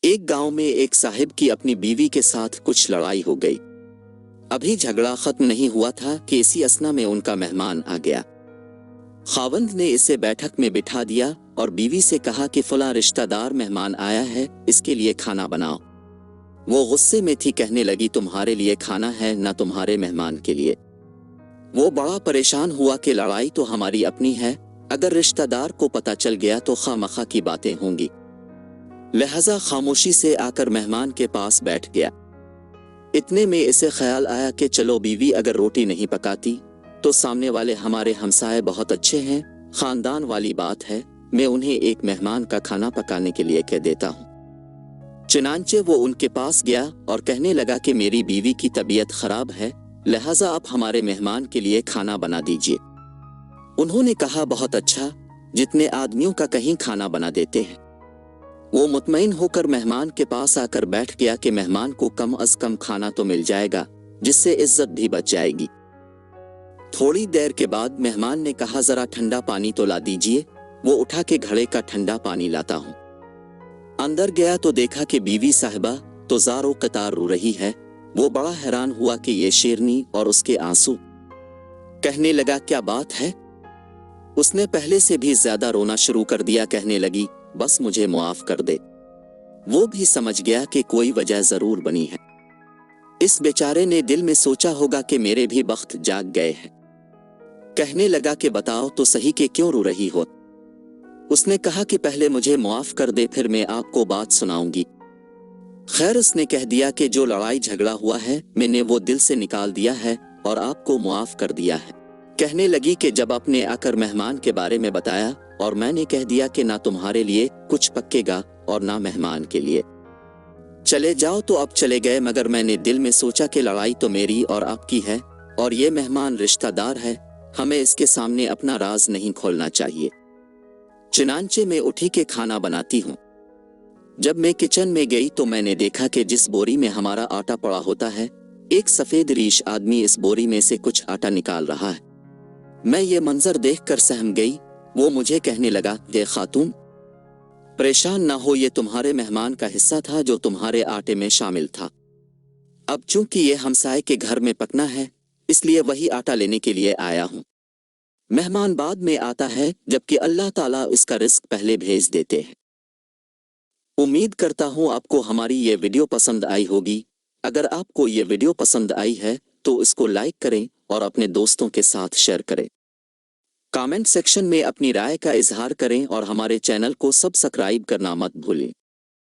एक गांव में एक साहिब की अपनी बीवी के साथ कुछ लड़ाई हो गई। अभी झगड़ा खत्म नहीं हुआ था कि इसी असना में उनका मेहमान आ गया। खावंद ने इसे बैठक में बिठा दिया और बीवी से कहा कि फलां रिश्तेदार मेहमान आया है, इसके लिए खाना बनाओ। वो गुस्से में थी, कहने लगी तुम्हारे लिए खाना है ना तुम्हारे मेहमान के लिए। वो बड़ा परेशान हुआ कि लड़ाई तो हमारी अपनी है, अगर रिश्तेदार को पता चल गया तो खामखा की बातें होंगी। लिहाजा खामोशी से आकर मेहमान के पास बैठ गया। इतने में इसे ख्याल आया कि चलो बीवी अगर रोटी नहीं पकाती तो सामने वाले हमारे हमसाए बहुत अच्छे हैं, खानदान वाली बात है, मैं उन्हें एक मेहमान का खाना पकाने के लिए कह देता हूँ। चुनांचे वो उनके पास गया और कहने लगा कि मेरी बीवी की तबीयत खराब है, लिहाजा आप हमारे मेहमान के लिए खाना बना दीजिए। उन्होंने कहा बहुत अच्छा, जितने आदमियों का कहीं खाना बना देते हैं। वो मुतमईन होकर मेहमान के पास आकर बैठ गया कि मेहमान को कम अज कम खाना तो मिल जाएगा, जिससे इज्जत भी बच जाएगी। थोड़ी देर के बाद मेहमान ने कहा जरा ठंडा पानी तो ला दीजिए। वो उठा के घड़े का ठंडा पानी लाता हूँ। अंदर गया तो देखा कि बीवी साहिबा तो ज़ारो कतार रो रही है। वो बड़ा हैरान हुआ कि ये शेरनी और उसके आंसू। कहने लगा क्या बात है? उसने पहले से भी ज्यादा रोना शुरू कर दिया। कहने लगी बस मुझे मुआफ कर दे। वो भी समझ गया कि कोई वजह जरूर बनी है। इस बेचारे ने दिल में सोचा होगा कि मेरे भी बख्त जाग गए हैं। कहने लगा कि बताओ तो सही कि क्यों रो रही हो? उसने कहा कि पहले मुझे मुआफ कर दे, फिर मैं आपको बात सुनाऊंगी। खैर, उसने कह दिया कि जो लड़ाई झगड़ा हुआ है मैंने वो दिल से निकाल दिया है और आपको मुआफ कर दिया है। कहने लगी कि जब आपने आकर मेहमान के बारे में बताया और मैंने कह दिया कि ना तुम्हारे लिए कुछ पकेगा और ना मेहमान के लिए, चले जाओ तो अब चले गए, मगर मैंने दिल में सोचा कि लड़ाई तो मेरी और आपकी है और ये मेहमान रिश्तेदार है, हमें इसके सामने अपना राज नहीं खोलना चाहिए। चुनांचे में उठी के खाना बनाती हूँ। जब मैं किचन में गई तो मैंने देखा कि जिस बोरी में हमारा आटा पड़ा होता है, एक सफेद रीश आदमी इस बोरी में से कुछ आटा निकाल रहा है। मैं ये मंजर देखकर सहम गई। वो मुझे कहने लगा ये खातून, परेशान ना हो, ये तुम्हारे मेहमान का हिस्सा था जो तुम्हारे आटे में शामिल था। अब चूंकि ये हमसाए के घर में पकना है, इसलिए वही आटा लेने के लिए आया हूं। मेहमान बाद में आता है, जबकि अल्लाह ताला इसका रिस्क पहले भेज देते हैं। उम्मीद करता हूं आपको हमारी ये वीडियो पसंद आई होगी। अगर आपको ये वीडियो पसंद आई है तो इसको लाइक करें और अपने दोस्तों के साथ शेयर करें। कमेंट सेक्शन में अपनी राय का इजहार करें और हमारे चैनल को सब्सक्राइब करना मत भूलें।